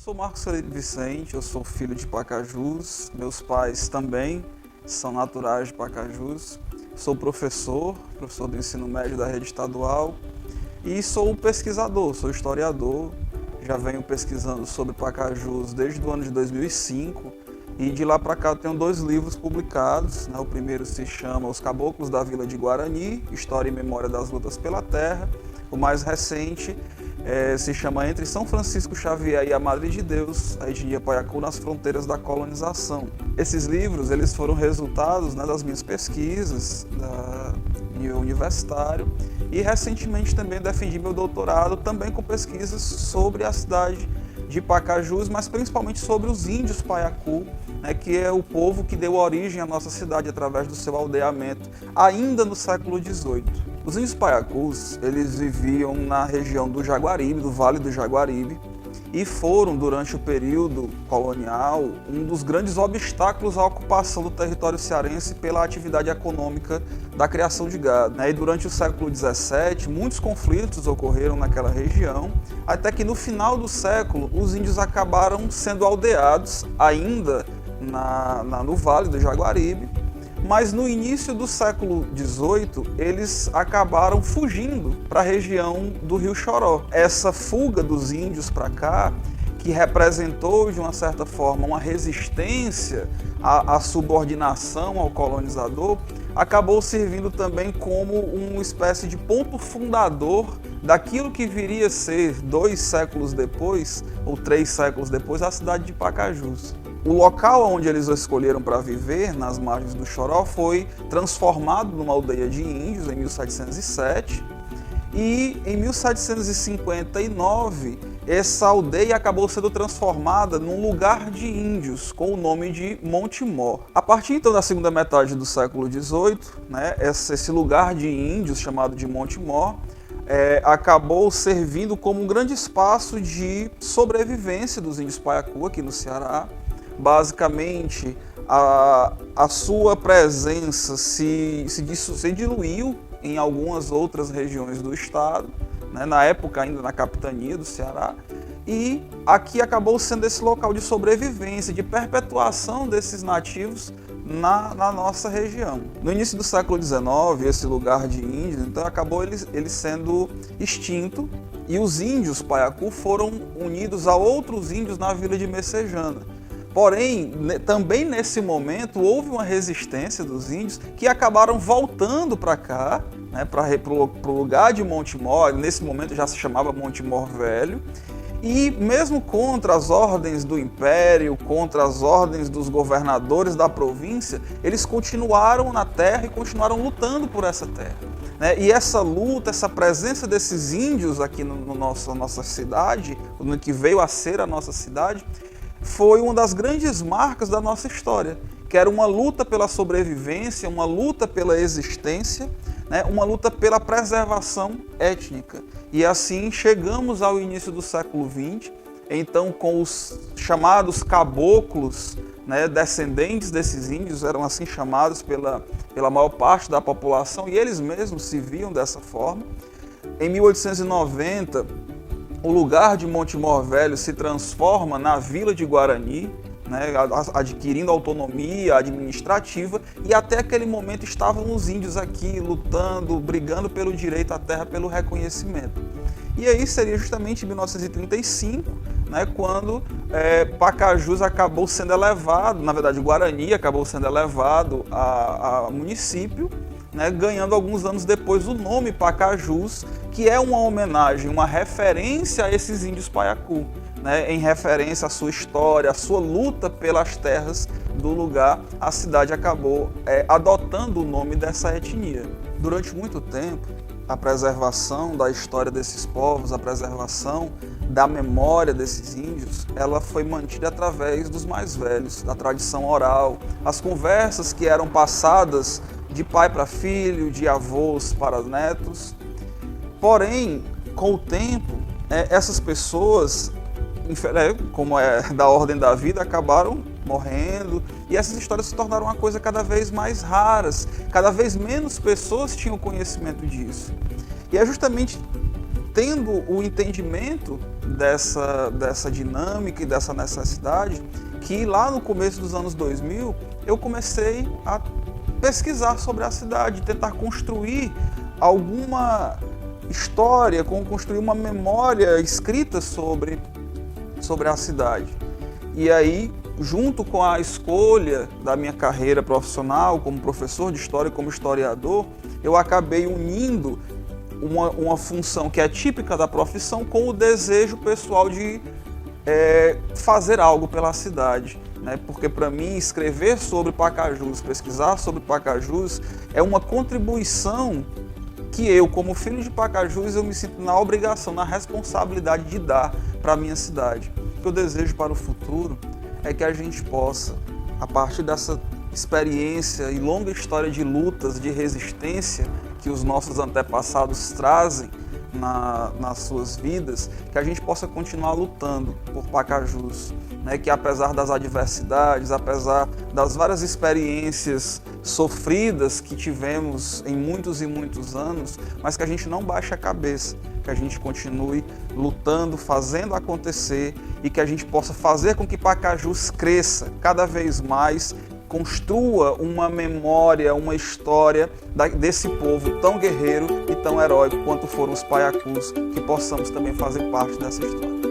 Eu sou Marcos Felipe Vicente, eu sou filho de Pacajus, meus pais também são naturais de Pacajus. Sou professor do ensino médio da rede estadual e sou pesquisador, sou historiador. Já venho pesquisando sobre Pacajus desde o ano de 2005 e de lá para cá eu tenho 2 livros publicados. O primeiro se chama Os Caboclos da Vila de Guarani, História e Memória das Lutas pela Terra. O mais recente se chama Entre São Francisco Xavier e a Madre de Deus, a etnia Paiacu nas fronteiras da colonização. Esses livros eles foram resultados das minhas pesquisas nível universitário e recentemente também defendi meu doutorado também com pesquisas sobre a cidade de Pacajus, mas principalmente sobre os índios Paiacu, que é o povo que deu origem à nossa cidade através do seu aldeamento, ainda no século XVIII. Os índios Paiacus, eles viviam na região do Jaguaribe, do Vale do Jaguaribe, e foram, durante o período colonial, um dos grandes obstáculos à ocupação do território cearense pela atividade econômica da criação de gado. E durante o século XVII, muitos conflitos ocorreram naquela região, até que no final do século, os índios acabaram sendo aldeados, ainda no Vale do Jaguaribe, mas no início do século XVIII, eles acabaram fugindo para a região do Rio Choró. Essa fuga dos índios para cá, que representou, de uma certa forma, uma resistência à subordinação ao colonizador, acabou servindo também como uma espécie de ponto fundador daquilo que viria a ser 2 séculos depois, ou 3 séculos depois, a cidade de Pacajus. O local onde eles escolheram para viver, nas margens do Choró, foi transformado numa aldeia de índios em 1707 e em 1759 essa aldeia acabou sendo transformada num lugar de índios com o nome de Monte Mor. A partir então da segunda metade do século XVIII, esse lugar de índios chamado de Monte Mor acabou servindo como um grande espaço de sobrevivência dos índios Paiacu aqui no Ceará. Basicamente, a sua presença se diluiu em algumas outras regiões do estado, na época ainda na capitania do Ceará, e aqui acabou sendo esse local de sobrevivência, de perpetuação desses nativos na nossa região. No início do século XIX, esse lugar de índios, então acabou ele sendo extinto, e os índios Paiacu foram unidos a outros índios na vila de Messejana. Porém, também nesse momento, houve uma resistência dos índios que acabaram voltando para cá, para o lugar de Monte Mor. Nesse momento já se chamava Monte Mor Velho, e mesmo contra as ordens do Império, contra as ordens dos governadores da província, eles continuaram na terra e continuaram lutando por essa terra. E essa luta, essa presença desses índios aqui na nossa cidade, no que veio a ser a nossa cidade, foi uma das grandes marcas da nossa história, que era uma luta pela sobrevivência, uma luta pela existência, uma luta pela preservação étnica. E assim chegamos ao início do século XX, então com os chamados caboclos, descendentes desses índios, eram assim chamados pela maior parte da população, e eles mesmos se viam dessa forma. Em 1890, o lugar de Monte Mor Velho se transforma na Vila de Guarani, adquirindo autonomia administrativa, e até aquele momento estavam os índios aqui lutando, brigando pelo direito à terra, pelo reconhecimento. E aí seria justamente em 1935, quando Pacajus acabou sendo elevado, na verdade Guarani acabou sendo elevado a município, ganhando alguns anos depois o nome Pacajus, que é uma homenagem, uma referência a esses índios Paiacu, em referência à sua história, à sua luta pelas terras do lugar. A cidade acabou adotando o nome dessa etnia. Durante muito tempo, a preservação da história desses povos, a preservação da memória desses índios, ela foi mantida através dos mais velhos, da tradição oral, as conversas que eram passadas de pai para filho, de avós para netos. Porém, com o tempo, essas pessoas, como é da ordem da vida, acabaram morrendo, e essas histórias se tornaram uma coisa cada vez mais raras, cada vez menos pessoas tinham conhecimento disso. E é justamente tendo o entendimento dessa dinâmica e dessa necessidade, que lá no começo dos anos 2000 eu comecei a pesquisar sobre a cidade, tentar construir alguma história, construir uma memória escrita sobre a cidade. E aí, junto com a escolha da minha carreira profissional como professor de história e como historiador, eu acabei unindo uma função que é típica da profissão com o desejo pessoal de fazer algo pela cidade, né? Porque para mim escrever sobre Pacajus, pesquisar sobre Pacajus é uma contribuição que eu, como filho de Pacajus, eu me sinto na obrigação, na responsabilidade de dar para a minha cidade. O que eu desejo para o futuro é que a gente possa, a partir dessa experiência e longa história de lutas, de resistência que os nossos antepassados trazem nas suas vidas, que a gente possa continuar lutando por Pacajus, né? Que apesar das adversidades, apesar das várias experiências sofridas que tivemos em muitos e muitos anos, mas que a gente não baixe a cabeça, que a gente continue lutando, fazendo acontecer e que a gente possa fazer com que Pacajus cresça cada vez mais, construa uma memória, uma história desse povo tão guerreiro e tão heróico quanto foram os paiacus, que possamos também fazer parte dessa história.